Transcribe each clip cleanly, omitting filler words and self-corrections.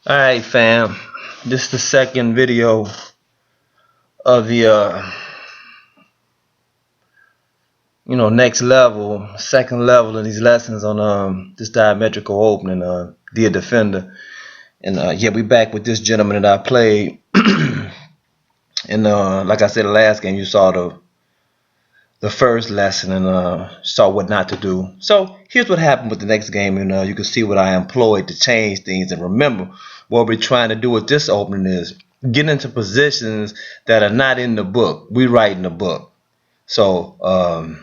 Alright fam, this is the second video of the next level, second level of these lessons on this diametrical opening, Dear Defender. And yeah, we back with this gentleman that I played. And like I said, the last game you saw the first lesson and saw what not to do. So here's what happened with the next game, and you can see what I employed to change things. And remember, what we're trying to do with this opening is get into positions that are not in the book. We write in the book. So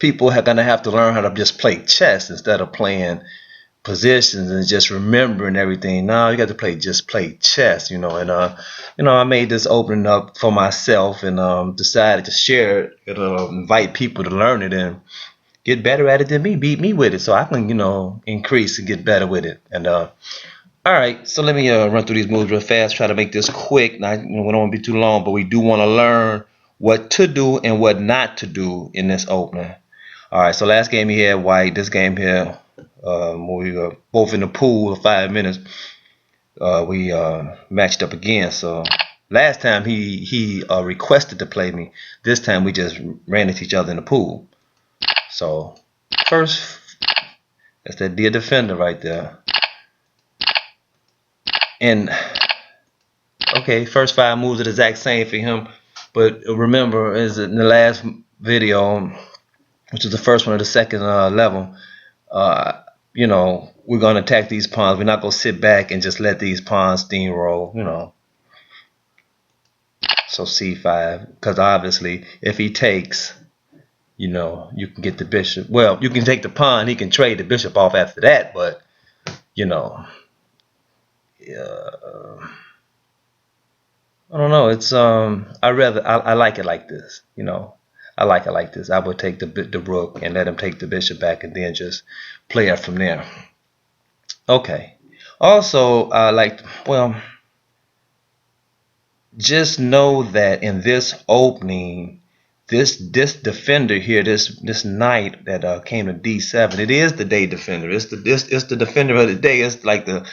people are gonna have to learn how to just play chess instead of playing positions and just remembering everything. Now you got to play chess, and I made this opening up for myself and decided to share it and invite people to learn it and get better at it than me, beat me with it, so I can increase and get better with it. And all right, so let me run through these moves real fast, try to make this quick. Now, we don't want to be too long, but we do want to learn what to do and what not to do in this opening. All right, so last game he had white. This game here, we were both in the pool for 5 minutes. We matched up again. So last time he requested to play me. This time we just ran into each other in the pool. So first, that's that Dear Defender right there. And okay, first 5 moves are the exact same for him. But remember, is in the last video, which is the first one of the second level, we're going to attack these pawns. We're not going to sit back and just let these pawns steamroll, So c5, because obviously if he takes, you can get the bishop. Well, you can take the pawn. He can trade the bishop off after that, but, I don't know. It's I like it like this, I like it like this. I would take the rook and let him take the bishop back and then just play it from there. Okay. Also, just know that in this opening, this defender here, this knight that came to d7, it is the day defender. It's the defender of the day. It's like the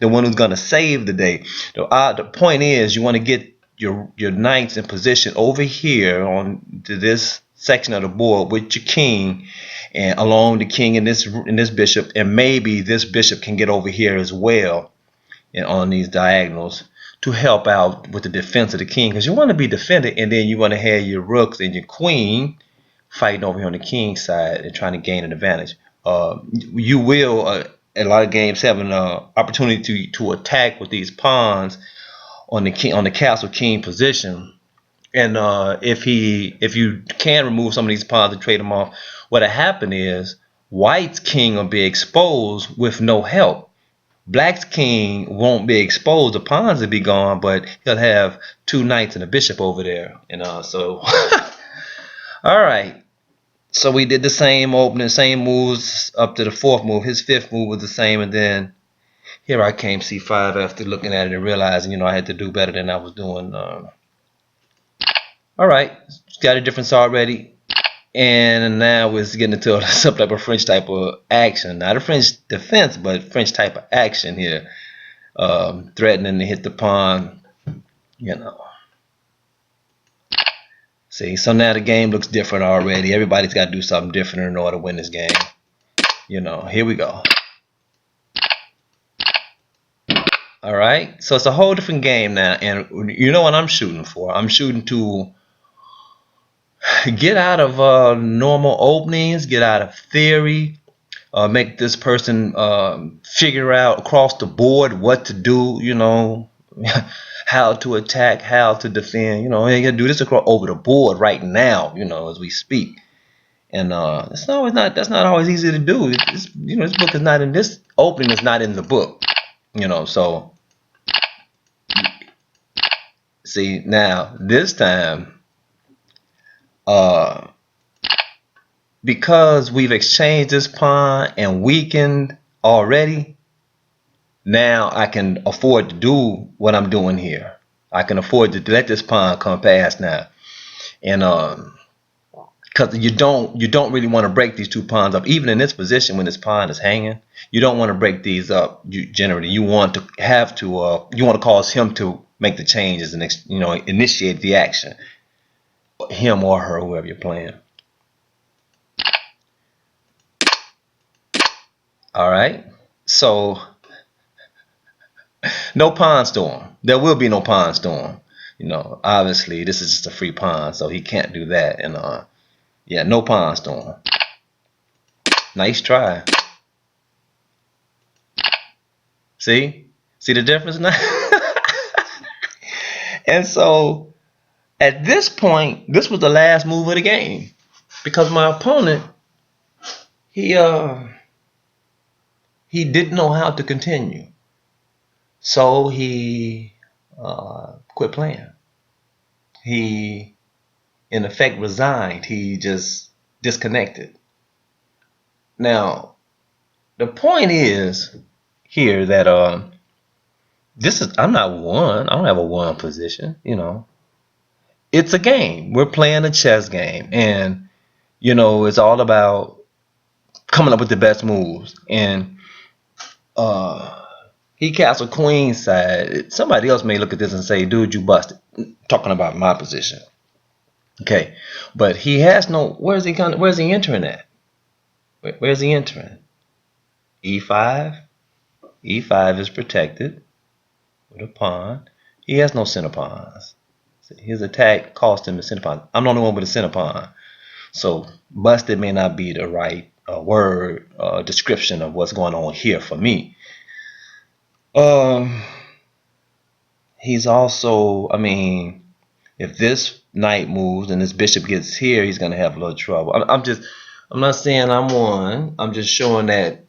one who's gonna save the day. The point is, you want to get your knights in position over here on to this section of the board with your king, and along the king and this bishop, and maybe this bishop can get over here as well, and on these diagonals, to help out with the defense of the king, because you want to be defended, and then you want to have your rooks and your queen fighting over here on the king side and trying to gain an advantage. You will a lot of games have an opportunity to attack with these pawns on the castle king position. And if you can remove some of these pawns and trade them off, what'll happen is white's king will be exposed with no help. Black's king won't be exposed. The pawns will be gone, but he'll have 2 knights and a bishop over there. So all right. So we did the same opening, same moves up to the 4th move. His 5th move was the same, and then here I came c5 after looking at it and realizing, I had to do better than I was doing. All right, got a difference already. And now we're getting into some type of French type of action. Not a French defense, but French type of action here. Threatening to hit the pawn, See, so now the game looks different already. Everybody's got to do something different in order to win this game. Here we go. All right, so it's a whole different game now. And you know what I'm shooting for? I'm shooting to get out of normal openings, get out of theory, make this person figure out across the board what to do, how to attack, how to defend. You gotta do this across over the board right now, as we speak. And that's not always easy to do. This book is not in this opening is not in the book, So see, now this time, because we've exchanged this pawn and weakened already, now I can afford to do what I'm doing here. I can afford to let this pawn come past now. And because you don't really want to break these two pawns up, even in this position when this pawn is hanging. You don't want to break these up. You want to you want to cause him to make the changes and initiate the action, him or her, whoever you're playing. All right, so no pawn storm. There will be no pawn storm. Obviously this is just a free pawn, so he can't do that. And yeah, no pawn storm. Nice try. See the difference now. And so at this point, this was the last move of the game, because my opponent, he didn't know how to continue, so he quit playing. He in effect resigned. He just disconnected. Now the point is here that I'm not one. I don't have a one position. It's a game. We're playing a chess game, and it's all about coming up with the best moves. And he castled queen side. Somebody else may look at this and say, "Dude, you busted." Talking about my position. Okay, but he has no. Where's he entering at? Where's he entering? E5. E5 is protected with a pawn. He has no center pawns. His attack cost him a center pawn. I'm the only one with a center pawn. So busted may not be the right word description of what's going on here for me. He's also, if this knight moves and this bishop gets here, he's gonna have a little trouble. I'm not saying I'm one. I'm just showing that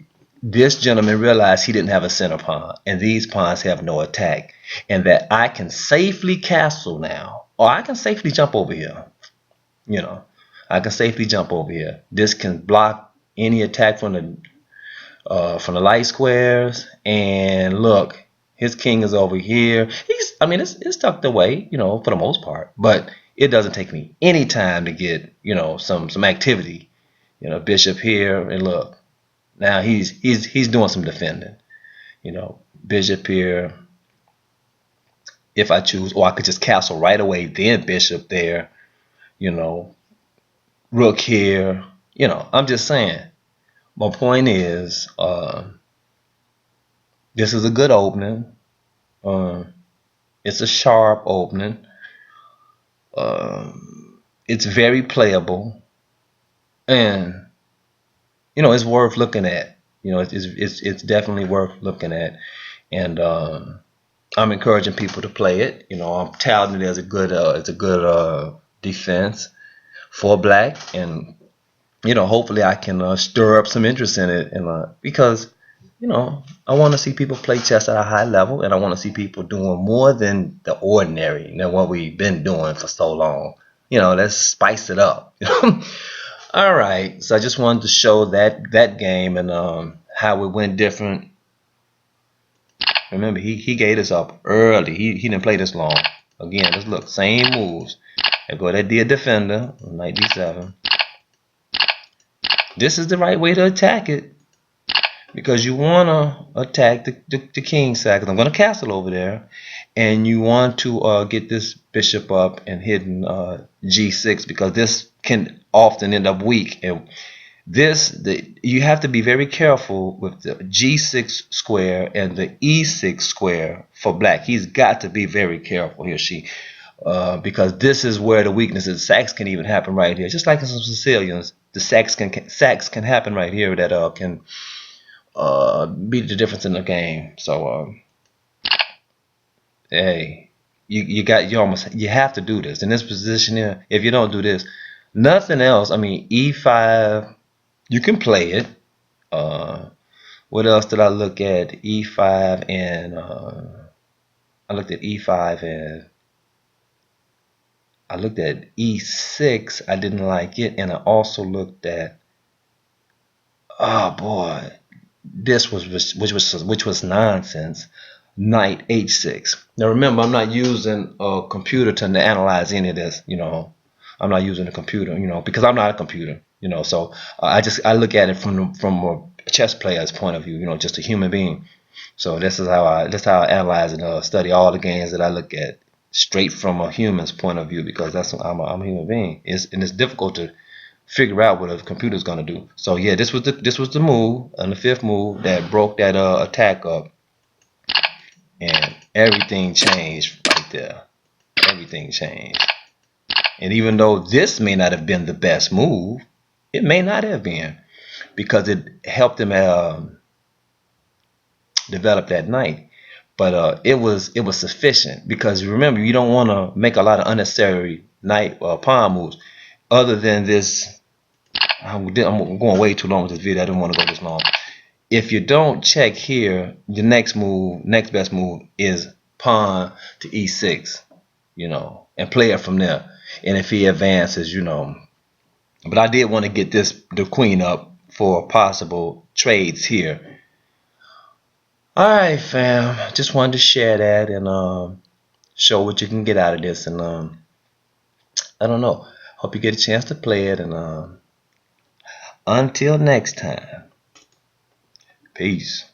this gentleman realized he didn't have a center pawn, and these pawns have no attack, and that I can safely castle now, or I can safely jump over here. I can safely jump over here. This can block any attack from the light squares. And look, his king is over here. It's tucked away, for the most part, but it doesn't take me any time to get, some activity. Bishop here, and look, now he's doing some defending. Bishop here, if I choose, or I could just castle right away, then bishop there. Rook here. I'm just saying. My point is, this is a good opening. It's a sharp opening. It's very playable, and it's worth looking at. It's definitely worth looking at, and I'm encouraging people to play it. I'm touting it as a good defense for black, and hopefully I can stir up some interest in it, and because I want to see people play chess at a high level, and I want to see people doing more than the ordinary, than what we've been doing for so long. Let's spice it up. All right, so I just wanted to show that game, and how it went different. Remember, he gave this up early. He didn't play this long. Again, just look, same moves. I go that D defender, knight D7. This is the right way to attack it, because you want to attack the king side, because I'm going to castle over there, and you want to get this bishop up and hidden G6, because this can often end up weak. And you have to be very careful with the G6 square and the E6 square for black. He's got to be very careful, he or she, because this is where the weaknesses. Sacks can even happen right here, just like in some Sicilians. The sacks can happen right here that can be the difference in the game. So hey, you have to do this in this position here. If you don't do this, nothing else. E5, you can play it. What else did I look at? E5, and I looked at E5, and I looked at E6. I didn't like it, and I also looked at, oh boy, which was nonsense. Knight H6. Now remember, I'm not using a computer to analyze any of this. I'm not using a computer, because I'm not a computer, So I look at it from a chess player's point of view, just a human being. So that's how I analyze and study all the games that I look at straight from a human's point of view, because I'm a human being. It's difficult to figure out what a computer's gonna do. So yeah, this was the move on the fifth move that broke that attack up, and everything changed right there. Everything changed. And even though this may not have been the best move, it may not have been, because it helped him develop that knight. But it was sufficient, because remember, you don't want to make a lot of unnecessary knight pawn moves. Other than this, I'm going way too long with this video. I didn't want to go this long. If you don't check here, the next best move is pawn to e6, and play it from there. And if he advances, But I did want to get the queen up for possible trades here. All right, fam. Just wanted to share that and show what you can get out of this. And I don't know. Hope you get a chance to play it. And until next time, peace.